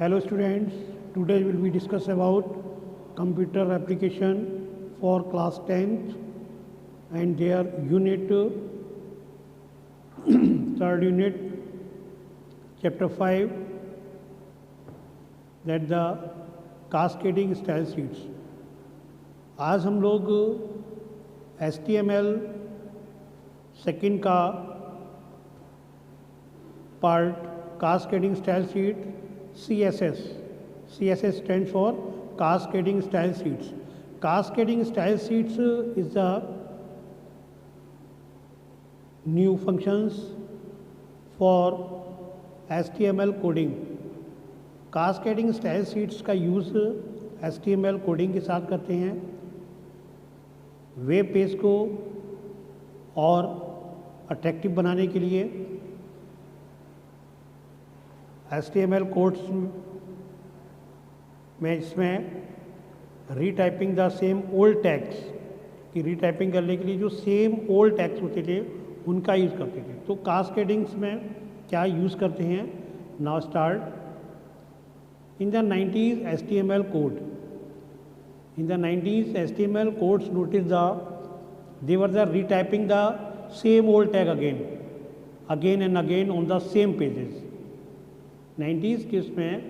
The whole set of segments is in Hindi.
Hello students, today will be discuss about computer application for class 10th and their unit third unit chapter 5 that the cascading style sheets. आज हम लोग HTML सेकंड का part cascading style sheet CSS stands for cascading style sheets. Cascading style sheets is the new functions for HTML coding. Cascading style sheets का यूज़ HTML कोडिंग के साथ करते हैं वेब पेज को और अट्रैक्टिव बनाने के लिए। HTML कोड्स में इसमें रीटाइपिंग द सेम ओल्ड टैग्स की रीटाइपिंग करने के लिए जो सेम ओल्ड टैग्स होते थे उनका यूज़ करते थे। तो कास्केडिंग्स में क्या यूज़ करते हैं? Now start in the 90s HTML code. In the 90s HTML codes noticed they were retyping the same old tag again and again on the same pages. 90s के उसमें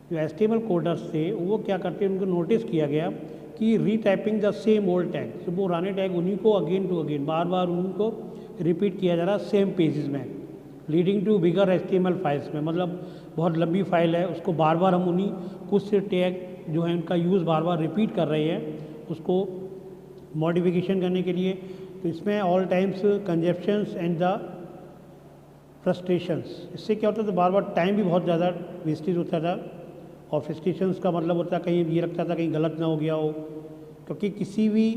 जो HTML कोडर्स थे वो क्या करते हैं, उनको नोटिस किया गया कि retyping the same old tag, तो वो पुराने टैग उन्हीं को अगेन टू अगेन बार बार उनको रिपीट किया जा रहा सेम पेजेस में, leading to bigger HTML files में। मतलब बहुत लंबी फाइल है, उसको बार बार हम उन्हीं कुछ से टैग जो है उनका यूज़ बार बार रिपीट कर रहे हैं उसको मॉडिफिकेशन करने के लिए। तो इसमें all times consumptions and the frustrations, इससे क्या होता था बार बार टाइम भी बहुत ज़्यादा वेस्टेज होता था। और फ्रस्ट्रेशंस का मतलब होता है कहीं ये लगता था कहीं गलत ना हो गया हो, क्योंकि किसी भी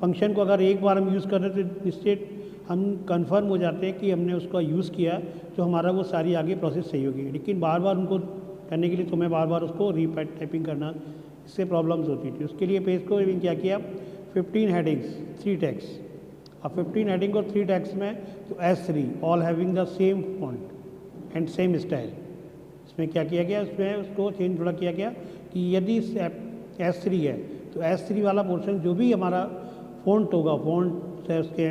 फंक्शन को अगर एक बार हम यूज़ कर रहे तो इससे हम कंफर्म हो जाते हैं कि हमने उसका यूज़ किया तो हमारा वो सारी आगे प्रोसेस सही होगी। लेकिन बार बार उनको करने के लिए तुम्हें बार बार उसको टाइपिंग करना, इससे प्रॉब्लम्स होती थी। उसके लिए पेज को क्या किया 15 हेडिंग्स 3 टैग्स। अब 15 हेडिंग और 3 टैग्स में तो S3 all having the same font and same style. इसमें क्या किया गया, इसमें उसको चेंज थोड़ा किया गया कि यदि S3 है तो S3 वाला पोर्शन जो भी हमारा फॉन्ट होगा, फॉन्ट है उसके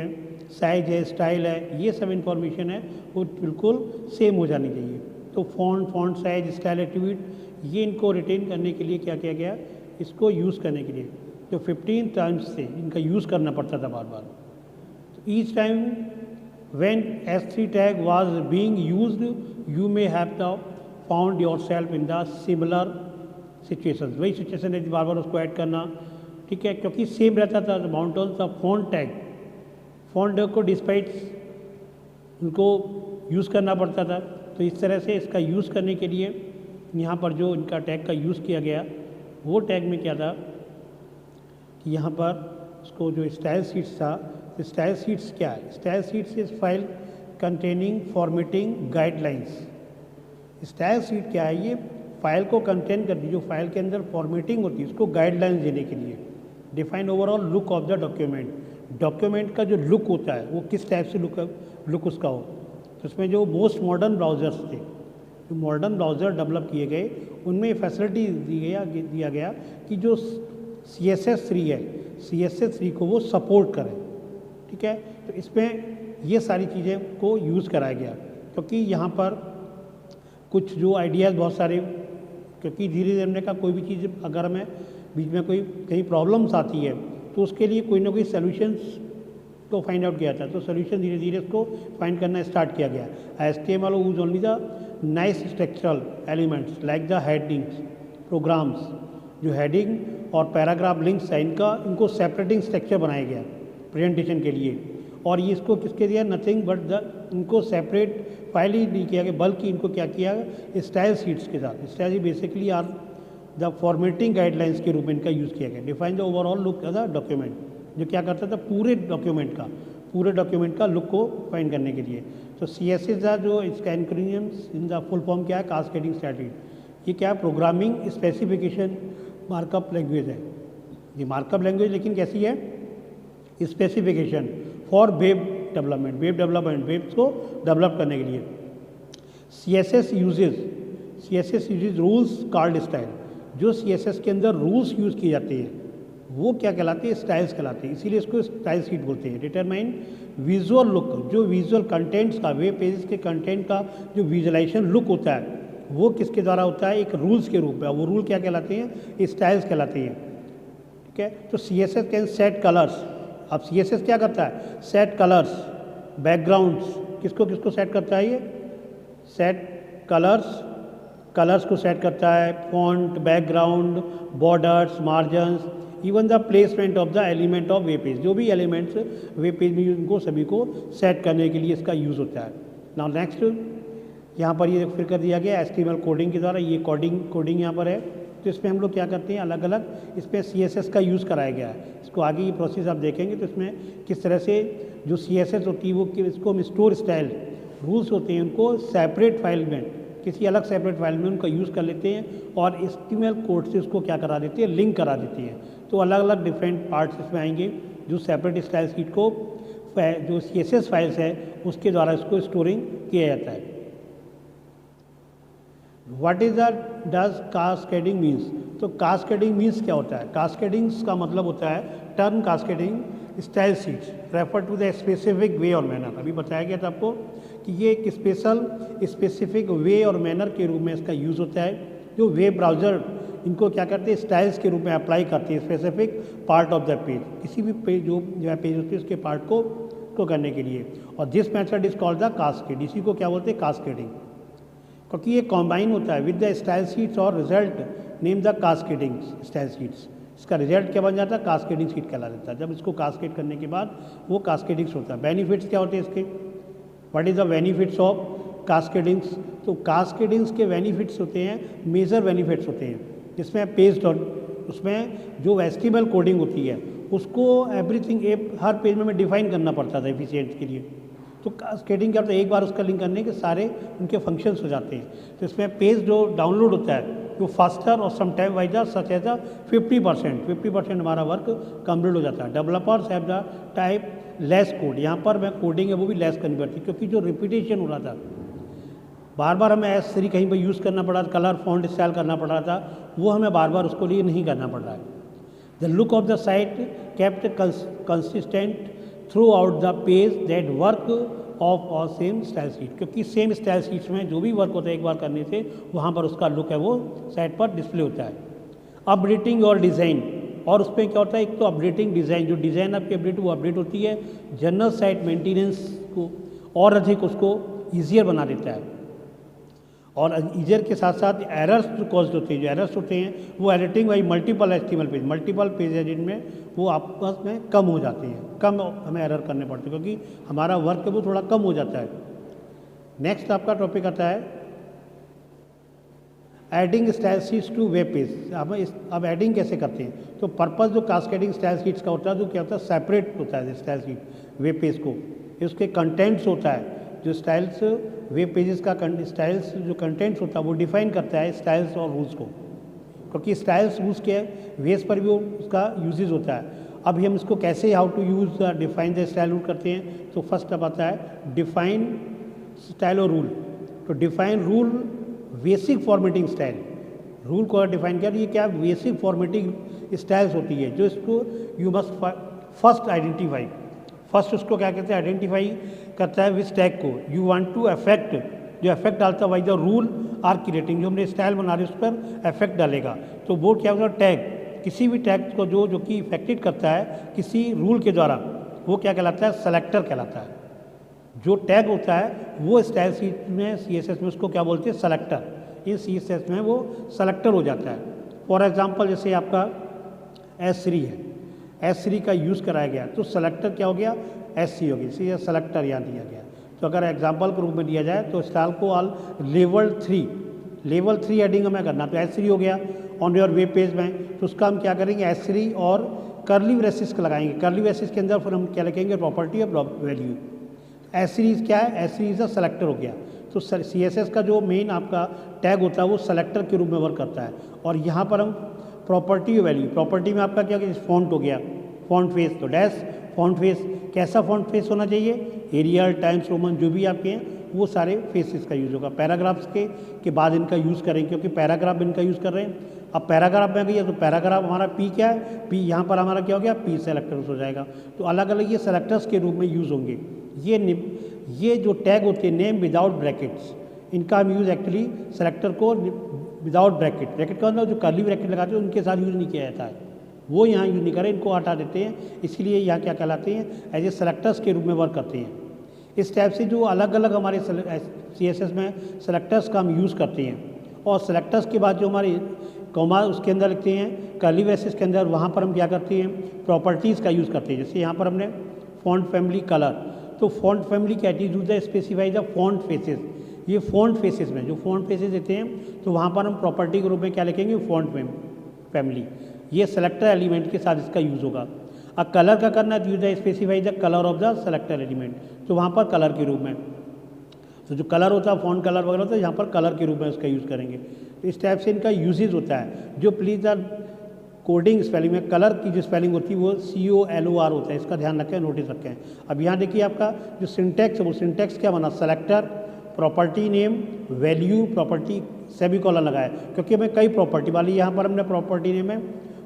साइज है स्टाइल है ये सब इंफॉर्मेशन है वो बिल्कुल सेम हो जानी चाहिए। तो फॉन्ट साइज स्टाइल एट्रीब्यूट ये इनको रिटेन करने के लिए क्या किया गया, इसको यूज़ करने के लिए जो 15 टाइम्स से इनका यूज़ करना पड़ता था बार बार। तो each time when S3 tag was being used you may have the found yourself in the similar situations. वही सिचुएशन है बार बार उसको ऐड करना, ठीक है, क्योंकि सेम रहता था। माउंटन द फॉन्ट टैग को डिस्पाइट उनको यूज़ करना पड़ता था। तो इस तरह से इसका यूज़ करने के लिए यहाँ पर जो इनका टैग का यूज़ किया गया वो टैग में क्या था कि यहाँ पर उसको जो स्टाइल शीट्स था, स्टाइल शीट्स क्या है, style sheets is file containing formatting guidelines. Style sheet क्या है, ये फाइल को कंटेन करती है, जो फाइल के अंदर फॉर्मेटिंग होती है उसको गाइडलाइंस देने के लिए। Define overall look of the document, document का जो लुक होता है वो किस टाइप से लुक उसका हो। तो इसमें जो मोस्ट मॉडर्न ब्राउज़र्स थे, जो मॉडर्न ब्राउज़र डेवलप किए गए उनमें फैसिलिटी दिया गया कि जो CSS3 है CSS3 को वो सपोर्ट करें, ठीक है। तो इसमें ये सारी चीज़ें को यूज़ कराया गया, क्योंकि यहाँ पर कुछ जो आइडियाज़ बहुत सारे, क्योंकि धीरे धीरे हमने कहा कोई भी चीज़ अगर हमें बीच में कोई कहीं प्रॉब्लम्स आती है तो उसके लिए कोई ना कोई सोल्यूशंस को फाइंड आउट किया था। तो सोल्यूशन धीरे धीरे उसको फाइंड करना स्टार्ट किया गया। HTML use only the nice structural elements like the headings programs, जो हेडिंग और पैराग्राफ लिंक्स है इनको सेपरेटिंग स्ट्रक्चर बनाया गया प्रेजेंटेशन के लिए। और ये इसको किसके दिया, नथिंग बट इनको सेपरेट फाइल ही नहीं किया गया, बल्कि इनको क्या किया स्टाइल शीट्स के साथ। Style basically are the formatting guidelines के रूप में इनका यूज़ किया गया। Define the overall look of the document, जो क्या करता था पूरे डॉक्यूमेंट का लुक को फाइंड करने के लिए। तो CSS का जो इसका acronyms in the full form क्या है, कास्केडिंग स्ट्रैटेजी। ये क्या है, प्रोग्रामिंग स्पेसिफिकेशन मार्कअप लैंग्वेज है। ये मार्कअप लैंग्वेज लेकिन कैसी है, specification for web development, webs को डेवलप करने के लिए। CSS uses CSS uses rules called style. जो CSS के अंदर रूल्स यूज़ किए जाते हैं वो क्या कहलाते हैं, स्टाइल्स कहलाते हैं, इसीलिए इसको स्टाइल शीट बोलते हैं। डिटरमाइन विजुअल लुक, जो विजुअल कंटेंट्स का, वेब पेजेस के कंटेंट का जो विजुअलाइजेशन लुक होता है वो किसके द्वारा होता है, एक रूल्स के रूप में। वो रूल क्या कहलाते हैं, स्टाइल्स कहलाते हैं। ठीक है, तो CSS कैन सेट कलर्स। अब CSS क्या करता है, सेट कलर्स, बैकग्राउंड्स, किसको किसको सेट करता है, ये सेट कलर्स को सेट करता है, font, background, borders, margins, even the placement of the element of web page. जो भी एलिमेंट्स वेब पेज में उनको सभी को सेट करने के लिए इसका यूज़ होता है। नाउ नेक्स्ट, यहाँ पर ये फिर कर दिया गया HTML कोडिंग के द्वारा। ये कोडिंग यहाँ पर है। तो इसमें हम लोग क्या करते हैं, अलग अलग इसमें CSS का यूज़ कराया गया है। इसको आगे ये प्रोसेस आप देखेंगे तो इसमें किस तरह से जो CSS होती है वो इसको हम स्टोर स्टाइल रूल्स होते हैं उनको सेपरेट फाइल में, किसी अलग सेपरेट फाइल में उनका यूज़ कर लेते हैं और HTML कोड से उसको क्या करा देते हैं, लिंक करा देती हैं। तो अलग अलग डिफरेंट पार्ट्स इसमें आएंगे जो सेपरेट स्टाइल शीट को जो CSS फाइल्स है उसके द्वारा इसको स्टोरिंग किया जाता है। What is does cascading means. तो कास्केडिंग मीन्स क्या होता है, कास्केडिंग्स का मतलब होता है term cascading style sheets refer to the specific way और मैनर। अभी बताया गया था आपको कि ये एक स्पेसिफिक वे और मैनर के रूप में इसका यूज़ होता है। जो वेब ब्राउज़र इनको क्या करते हैं, स्टाइल्स के रूप में अप्लाई करते हैं specific part of the page, किसी भी पेज जो पेज होती है उसके पार्ट को करने के लिए। और this method is called the cascade, इसी को क्या बोलते हैं, कास्केडिंग, क्योंकि ये कॉम्बाइन होता है विद द स्टाइल शीट्स और result name the cascading style sheets. इसका रिजल्ट क्या बन जाता है, कास्केडिंग शीट कहला जाता है। जब इसको कास्केड करने के बाद वो कास्केडिंग्स होता है। बेनिफिट्स क्या होते हैं इसके, what is the benefits of cascadings. तो कास्केडिंग्स के बेनिफिट्स होते हैं, मेजर बेनिफिट्स होते हैं, जिसमें पेज डॉट, उसमें जो HTML कोडिंग होती है उसको एवरीथिंग हर पेज में डिफाइन करना पड़ता था एफिशिएंट के लिए। तो कास्केडिंग क्या होता है, एक बार उसका लिंक करने के सारे उनके फंक्शंस हो जाते हैं। तो इसमें पेज जो डाउनलोड होता है वो फास्टर और some time wise such as 50% हमारा वर्क कंप्लीट हो जाता है। Developers have the type less code, यहाँ पर मैं कोडिंग है वो भी लेस करनी पड़ती, क्योंकि जो रिपीटेशन हो रहा था, बार बार हमें S3 कहीं पर यूज़ करना पड़ा, कलर फॉन्ट स्टाइल करना पड़ रहा था, वो हमें बार बार उसको लिए नहीं करना पड़ रहा है। The look of the site kept consistent through out the page that work of और सेम स्टाइल शीट, क्योंकि सेम स्टाइल शीट्स में जो भी वर्क होता है एक बार करने से वहाँ पर उसका लुक है वो साइट पर डिस्प्ले होता है। अपडेटिंग और डिज़ाइन, और उसमें क्या होता है, एक तो अपडेटिंग डिज़ाइन, जो डिज़ाइन आपकी अपडेट वो अपडेट होती है, जनरल साइट मेंटेनेंस को और अधिक उसको ईजियर बना देता है। और ईजियर के साथ साथ एरर्स जो कॉज होते हैं, जो एरर्स होते हैं वो editing by multiple page edit में वो आपस में कम हो जाते हैं, कम हमें एरर करने पड़ते हैं, क्योंकि हमारा वर्क है वो थोड़ा कम हो जाता है। नेक्स्ट आपका टॉपिक आता है adding style sheets to web page. अब एडिंग कैसे करते हैं, तो पर्पस जो कास्केडिंग स्टाइल शीट्स का होता है, जो क्या होता है, सेपरेट होता है स्टाइल शीट वेब पेज को, उसके कंटेंट्स होता है, जो स्टाइल्स वेब पेजेस का स्टाइल्स जो कंटेंट्स होता है वो डिफाइन करता है स्टाइल्स और रूल्स को, क्योंकि स्टाइल्स रूल्स के बेस पर भी वो उसका यूजेज होता है। अब हम इसको कैसे how to use define the style rule करते हैं, तो फर्स्ट अब आता है डिफाइन स्टाइल और रूल। तो define rule basic formatting style, rule को डिफाइन किया, ये क्या बेसिक फॉर्मेटिंग स्टाइल्स होती है, जो इसको you must first identify, first उसको क्या कहते हैं, आइडेंटिफाई करता है विच टैग को यू वांट टू अफेक्ट, जो इफेक्ट डालता है why the rule are creating, जो हमने स्टाइल बना रहे उस पर इफेक्ट डालेगा। तो वो क्या होता है, टैग, किसी भी टैग को जो कि इफेक्टेड करता है किसी रूल के द्वारा, वो क्या कहलाता है, सेलेक्टर कहलाता है। जो टैग होता है वो स्टाइल शीट में CSS में उसको क्या बोलते हैं, सेलेक्टर। इन CSS में वो सेलेक्टर हो जाता है। फॉर एग्जांपल जैसे आपका S3 है, S3 का यूज़ कराया गया तो सेलेक्टर क्या हो गया, SC हो गया, इसीलिए सेलेक्टर यहाँ दिया गया। तो अगर एग्जांपल के रूप में दिया जाए तो स्टाइल को ऑल लेवल 3 एडिंग हमें करना, तो S3 हो गया ऑन योर वेब पेज में, तो उसका हम क्या करेंगे, S3 और कर्ली ब्रेसिस का लगाएंगे। कर्ली ब्रेसिस के अंदर फिर हम क्या लिखेंगे, प्रॉपर्टी ऑफ वैल्यू। S3 क्या है, S3 इज अ सेलेक्टर हो गया। तो CSS का जो मेन आपका टैग होता है वो सेलेक्टर के रूप में वर्क करता है। और यहाँ पर हम प्रॉपर्टी वैल्यू, प्रॉपर्टी में आपका क्या फॉन्ट हो गया, फॉन्ट फेस, तो डैश फॉन्ट फेस, कैसा फॉन्ट फेस होना चाहिए, एरियल टाइम्स रोमन जो भी आपके हैं वो सारे फेसेस का यूज़ होगा। पैराग्राफ्स के बाद इनका यूज़ करेंगे, क्योंकि पैराग्राफ इनका यूज़ कर रहे हैं। अब पैराग्राफ में गई तो पैराग्राफ हमारा पी क्या है, पी यहाँ पर हमारा क्या हो गया, पी सेलेक्टर्स हो जाएगा। तो अलग अलग ये सेलेक्टर्स के रूप में यूज़ होंगे। ये जो टैग होते हैं नेम विदाउट ब्रैकेट्स, इनका हम यूज़ एक्चुअली सेलेक्टर को विदाउट ब्रैकेट का मतलब जो कर्ली ब्रैकेट लगाते हैं उनके साथ यूज़ नहीं किया जाता है, वो यहाँ यूज़ नहीं करें, इनको हटा देते हैं। इसीलिए यहाँ क्या कहलाते हैं, एज ए सेलेक्टर्स के रूप में वर्क करते हैं। इस टाइप से जो अलग अलग हमारे CSS में सेलेक्टर्स का हम यूज़ करते हैं, और सेलेक्टर्स के बाद जो हमारे कॉमा उसके अंदर लिखते हैं कर्ली ब्रेसेस के अंदर, वहाँ पर हम क्या करते हैं, प्रॉपर्टीज़ का यूज़ करते हैं। जैसे यहाँ पर हमने फॉन्ट फैमिली कलर, तो फॉन्ट फैमिली क्या चीज़ यूज है, स्पेसिफाई द फॉन्ट फेसेस। ये फॉन्ट फेसेस में जो फॉन्ट फेसेस देते हैं तो वहाँ पर हम प्रॉपर्टी के रूप में क्या लिखेंगे, फॉन्ट फैमिली। ये सेलेक्टर एलिमेंट के साथ इसका यूज़ होगा। अब कलर का करना है तो यूज है specify the colour of the selector element, तो वहाँ पर कलर के रूप में, तो जो कलर होता है फॉन्ट कलर वगैरह होता है, यहाँ पर कलर के रूप में इसका यूज़ करेंगे। तो इस टाइप से इनका यूजेज होता है। जो प्लीज़ द कोडिंग स्पेलिंग में कलर की जो स्पेलिंग होती है वो COLOR होता है, इसका ध्यान रखें, नोटिस रखें। अब यहाँ देखिए आपका जो सिंटैक्स है वो सिंटैक्स क्या बना, selector property name value property semicolon लगाया, क्योंकि हमें कई प्रॉपर्टी वाली, यहाँ पर हमने प्रॉपर्टी नेम में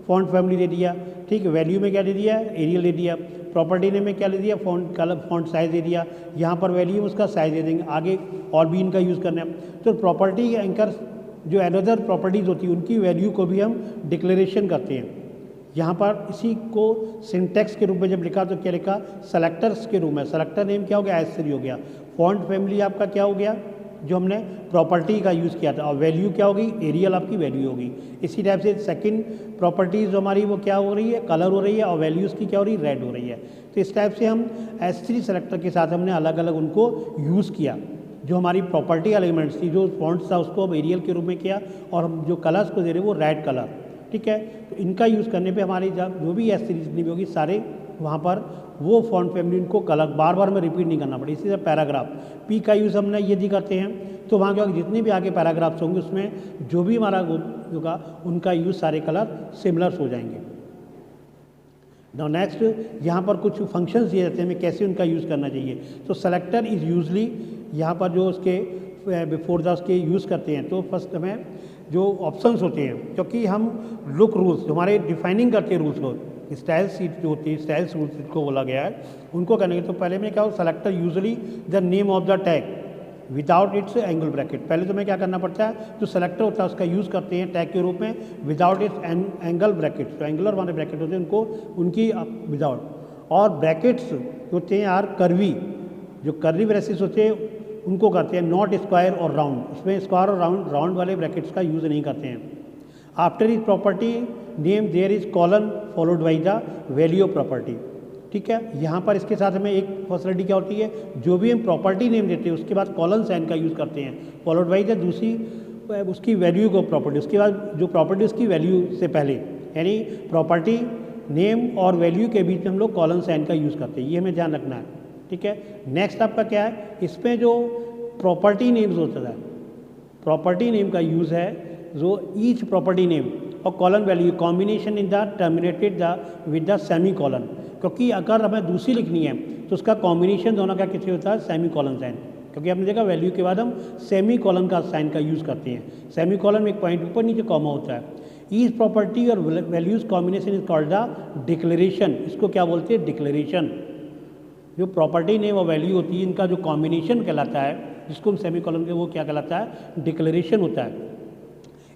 फॉन्ट फैमिली दे दिया, ठीक है, वैल्यू में क्या दे दिया, एरियल दे दिया, प्रॉपर्टी नेम में क्या दे दिया, फॉन्ट कलर फॉन्ट साइज दे दिया, यहाँ पर वैल्यू उसका साइज दे देंगे, आगे और भी इनका यूज़ करना है। तो प्रॉपर्टी एंकर जो अनदर प्रॉपर्टीज़ होती है उनकी वैल्यू को भी हम डिक्लेरेशन करते हैं। यहाँ पर इसी को सिंटैक्स के रूप में जब लिखा तो क्या लिखा, सेलेक्टर्स के रूप में। सेलेक्टर नेम क्या हो गया, S3 हो गया। फॉन्ट फैमिली आपका क्या हो गया, जो हमने प्रॉपर्टी का यूज़ किया था, और वैल्यू क्या होगी, एरियल आपकी वैल्यू होगी। इसी टाइप से सेकंड प्रॉपर्टीज़ जो हमारी वो क्या हो रही है, कलर हो रही है, और वैल्यूज़ की क्या हो रही है, रेड हो रही है। तो इस टाइप से हम S3 सेलेक्टर के साथ हमने अलग अलग उनको यूज़ किया। जो हमारी प्रॉपर्टी एलिमेंट्स थी, जो फॉन्ट्स था उसको हम एरियल के रूप में किया, और हम जो कलर्स को दे रहे वो रेड कलर, ठीक है। तो इनका यूज़ करने पे हमारी जब जो भी S3 जितनी भी होगी सारे वहाँ पर वो फॉन्ट फैमिली इनको कलर बार बार में रिपीट नहीं करना पड़े। इसी तरह पैराग्राफ P का यूज़ हमने यदि करते हैं तो वहाँ क्या होगा, जितने भी आगे पैराग्राफ्स होंगे उसमें जो भी हमारा होगा उनका यूज़ सारे कलर सिमिलर्स हो जाएंगे। नाउ नेक्स्ट यहाँ पर कुछ फंक्शंस दिए जाते हैं हमें कैसे उनका यूज़ करना चाहिए। तो सेलेक्टर इज़ यूजली यहाँ पर जो उसके बिफोर द उसके यूज़ करते हैं, तो फर्स्ट हमें जो ऑप्शंस होते हैं, क्योंकि हम लुक रूल्स हमारे डिफाइनिंग करते हैं रूल्स को, स्टाइल सीट जो होती है स्टाइल्स रूल्स जिसको बोला गया है उनको करने के। तो पहले में क्या हो, selector usually the name of the tag without its angle bracket. पहले तो मैं क्या करना पड़ता है, जो सेलेक्टर होता है उसका यूज़ करते हैं टैग के रूप में विदाउट इट्स एंगल ब्रैकेट। तो एंगुलर वाले ब्रैकेट होते हैं उनको उनकी विदाउट, और ब्रैकेट्स होते हैं यार कर्वी, जो कर्ली ब्रेसेस होते हैं उनको करते हैं नॉट स्क्वायर और राउंड। इसमें स्क्वायर और राउंड वाले ब्रैकेट्स का यूज़ नहीं करते हैं। After is property name there is colon followed by the value of property, ठीक है। यहाँ पर इसके साथ हमें एक फैसिलिटी क्या होती है, जो भी हम प्रॉपर्टी नेम देते हैं उसके बाद कॉलन साइन का यूज़ करते हैं, फॉलोड बाई द दूसरी उसकी वैल्यू को प्रॉपर्टी, उसके बाद जो प्रॉपर्टी उसकी वैल्यू से पहले, यानी प्रॉपर्टी नेम और वैल्यू के बीच में हम लोग कॉलन साइन का यूज़ करते हैं, ये हमें ध्यान रखना है, ठीक है। नेक्स्ट आपका क्या है, इसमें जो प्रॉपर्टी नेम्स होता है, प्रॉपर्टी नेम का यूज़ है जो ईच प्रॉपर्टी नेम और colon value combination in the terminated the with the semi colon, क्योंकि अगर हमें दूसरी लिखनी है तो उसका कॉम्बिनेशन दोनों का किससे होता है, सेमी कॉलन साइन, क्योंकि आपने देखा वैल्यू के बाद हम सेमी कॉलन का साइन का यूज़ करते हैं। सेमी कॉलन में एक पॉइंट ऊपर नीचे कॉमा होता है। ईच प्रॉपर्टी और values combination is called the declaration, इसको क्या बोलते हैं, डिक्लेरेशन। जो प्रॉपर्टी नेम और वैल्यू होती है इनका जो कॉम्बिनेशन कहलाता है, जिसको हम सेमी कॉलन के, वो क्या कहलाता है, डिक्लेरेशन होता है।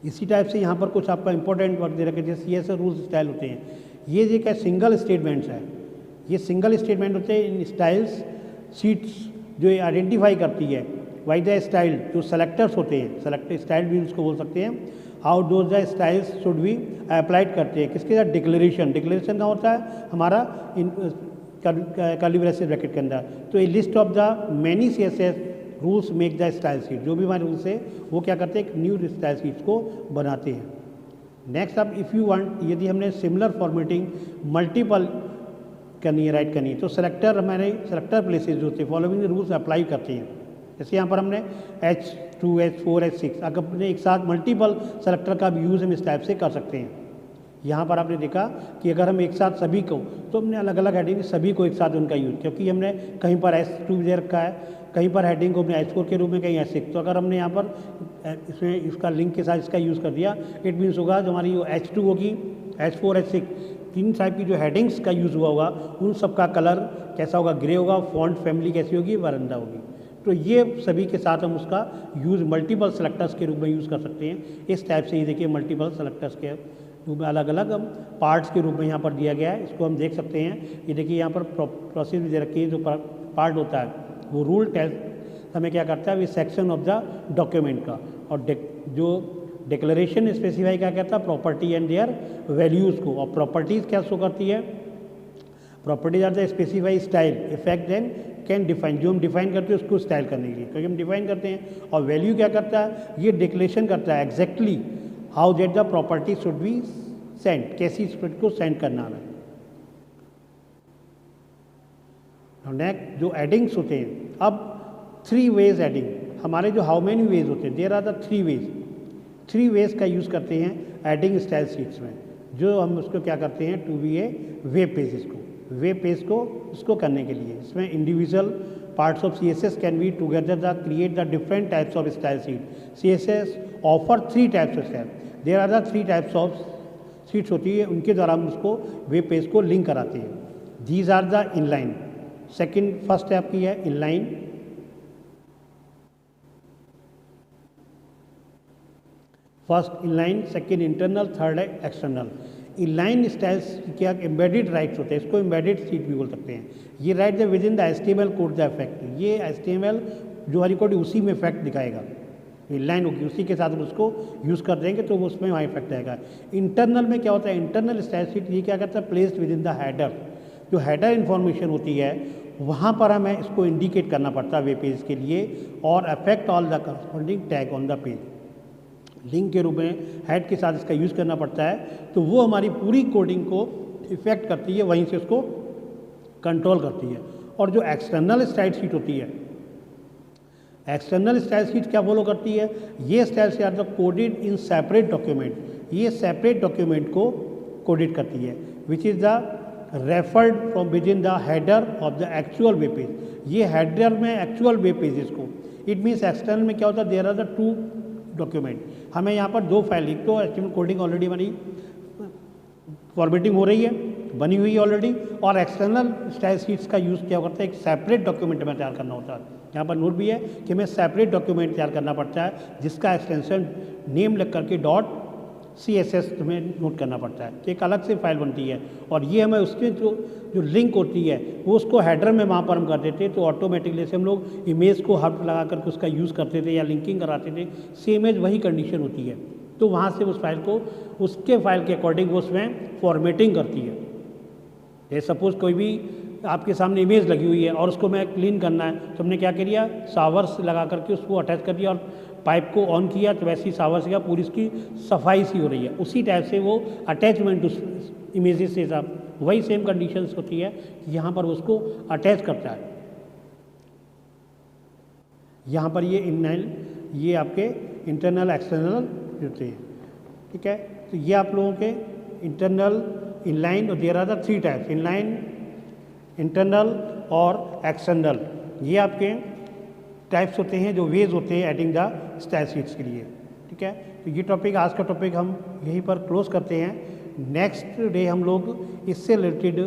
इसी टाइप से यहाँ पर कुछ आपका इंपॉर्टेंट वर्ड दे रखे जैसे CSS रूल्स स्टाइल होते हैं, ये जो क्या सिंगल स्टेटमेंट्स है, ये सिंगल स्टेटमेंट होते हैं इन स्टाइल्स सीट्स जो आइडेंटिफाई करती है वाई द स्टाइल, जो सेलेक्टर्स होते हैं, सेलेक्टर स्टाइल भी उसको बोल सकते हैं, how dose the styles should be applied करते हैं किसके साथ, डिक्लेरेशन। डिक्लेरेशन का होता है हमारा इन कर्ली ब्रेसेस ब्रैकेट के अंदर। तो a list of the many CSS rules make the style sheet, जो भी हमारे रूल्स है वो क्या करते हैं, एक न्यू स्टाइल शीट्स को बनाते हैं। नेक्स्ट अब इफ़ यू वांट, यदि हमने सिमिलर फॉर्मेटिंग मल्टीपल करनी है, राइट करनी है, तो सेलेक्टर हमारे सेलेक्टर प्लेसेस जो होते हैं फॉलोइंग रूल्स अप्लाई करते हैं। जैसे यहाँ पर हमने H2 H4 H6 अगर अपने एक साथ मल्टीपल सेलेक्टर का भी यूज़ हम इस टाइप से कर सकते हैं। यहाँ पर आपने देखा कि अगर हम एक साथ सभी को, तो हमने अलग अलग हेडिंग सभी को एक साथ उनका यूज, क्योंकि हमने कहीं पर S2 दे रखा है, कहीं पर हेडिंग को हमने H4 के रूप में, कहीं S6, तो अगर हमने यहाँ पर इसमें इसका लिंक के साथ इसका यूज़ कर दिया, इट मीन्स होगा जो हमारी H2 होगी, H4, H6, तीन टाइप की जो हेडिंग्स का यूज़ हुआ होगा उन सब का कलर कैसा होगा, ग्रे होगा, फॉन्ट फैमिली कैसी होगी, वरंदा होगी। तो ये सभी के साथ हम उसका यूज़ मल्टीपल सेलेक्टर्स के रूप में यूज़ कर सकते हैं। इस टाइप से ये देखिए मल्टीपल सेलेक्टर्स के रूप में अलग अलग हम पार्ट्स के रूप में यहाँ पर दिया गया है। इसको हम देख सकते हैं, ये देखिए यहाँ पर प्रोसेस भी दे रखी है। जो पार्ट होता है वो रूल टेस्ट हमें क्या करता है, ये सेक्शन ऑफ द डॉक्यूमेंट का, और जो डिक्लेरेशन स्पेसिफाई क्या कहता है, प्रॉपर्टी एंड देयर वैल्यूज़ को। और प्रॉपर्टीज़ क्या शो करती है, properties are the specify style effect and can define, जो हम डिफाइन करते हैं उसको स्टाइल करने के लिए, क्योंकि हम डिफाइन करते हैं। और वैल्यू क्या करता है, ये डिक्लेरेशन करता है exactly how that the property should be send, कैसी स्क्रिप्ट को सेंड करना है। नेक्स्ट जो एडिंग्स होते हैं, अब 3 वेज एडिंग, हमारे जो हाउ मेनी वेज होते हैं, देयर आर द 3 वेज का यूज़ करते हैं एडिंग स्टाइल शीट्स में। जो हम उसको क्या करते हैं, to be a web pages को, वेब पेज को उसको करने के लिए, इसमें individual parts of CSS can be together the create the different types of style sheet. CSS offer 3 types of style, there are the 3 types of sheets होती है, उनके द्वारा हम उसको वेब पेज को लिंक कराते हैं। These are the inline, second first आपकी है inline, first inline, second internal, third है एक्सटर्नल। इनलाइन स्टाइल्स क्या एम्बेडेड राइट्स होते हैं, इसको एम्बेडेड शीट भी बोल सकते हैं। ये right with in the HTML code the effect, ये HTML जो हमारी कोड उसी में इफेक्ट दिखाएगा, इनलाइन होगी उसी के साथ हम उसको यूज़ कर देंगे तो उसमें वहाँ इफेक्ट आएगा। इंटरनल में क्या होता है, इंटरनल स्टाइल शीट ये क्या करता है, placed with in the header, जो हेडर इन्फॉर्मेशन होती है वहाँ पर हमें इसको इंडिकेट करना पड़ता है वेब पेज के लिए, और affect all the corresponding tag on the page, link के रूप में हेड के साथ इसका यूज़ करना पड़ता है। तो वो हमारी पूरी कोडिंग को इफेक्ट करती है, वहीं से उसको कंट्रोल करती है। और जो एक्सटर्नल स्टाइल शीट होती है, एक्सटर्नल स्टाइल शीट क्या फॉलो करती है, ये style sheet are the coded in separate document, ये सेपरेट डॉक्यूमेंट को कोडेड करती है, which is the referred from within the header of the actual web page. ये हेडर में एक्चुअल वेब पेजेस को, इट मीन्स एक्सटर्नल में क्या होता है, देयर आर द 2 डॉक्यूमेंट, हमें यहाँ पर 2 फाइल, एक तो HTML कोडिंग ऑलरेडी हमारी फॉर्मेटिंग हो रही है, बनी हुई है ऑलरेडी, और एक्सटर्नल स्टाइल शीट्स का यूज़ क्या करता है, एक सेपरेट डॉक्यूमेंट में तैयार करना होता है। यहाँ पर नोट भी है कि हमें सेपरेट डॉक्यूमेंट तैयार करना पड़ता है, जिसका एक्सटेंशन नेम लिख करके .css तुम्हें नोट करना पड़ता है, तो एक अलग से फाइल बनती है। और ये हमें उसके जो लिंक होती है वो उसको हेडर में वहाँ पर हम कर देते, तो ऑटोमेटिकली से हम लोग इमेज को हर्फ लगा करके उसका यूज़ करते थे या लिंकिंग कराते थे, सेम एज वही कंडीशन होती है। तो वहाँ से उस फाइल को उसके फाइल के अकॉर्डिंग वो उसमें फॉर्मेटिंग करती है। ये सपोज़ कोई भी आपके सामने इमेज लगी हुई है और उसको मैं क्लीन करना है, तो हमने क्या किया, शावर्स लगा करके उसको अटैच कर दिया और पाइप को ऑन किया, तो वैसी शावर से क्या पूरी इसकी सफाई सी हो रही है। उसी टाइप से वो अटैचमेंट उस इमेजेस से साथ वही सेम कंडीशंस होती है कि यहाँ पर उसको अटैच करता है। यहाँ पर ये इनलाइन, ये आपके इंटरनल एक्सटर्नल होते हैं, ठीक है। तो ये आप लोगों के इंटरनल, इनलाइन, और there are the 3 types, inline, internal और एक्सटर्नल, ये आपके टाइप्स होते हैं, जो वेज होते हैं एडिंग द स्टाइल शीट्स के लिए, ठीक है। तो ये टॉपिक, आज का टॉपिक हम यहीं पर क्लोज करते हैं। नेक्स्ट डे हम लोग इससे रिलेटेड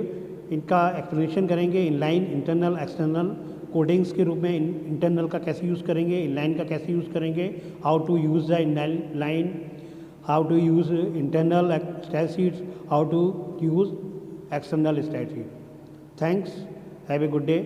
इनका एक्सप्लेनेशन करेंगे, इनलाइन, इंटरनल, एक्सटर्नल कोडिंग्स के रूप में इंटरनल का कैसे यूज़ करेंगे, इनलाइन का कैसे यूज़ करेंगे, how to use the inline, how to use internal style sheets, how to use external style sheet. Thanks, have a good day.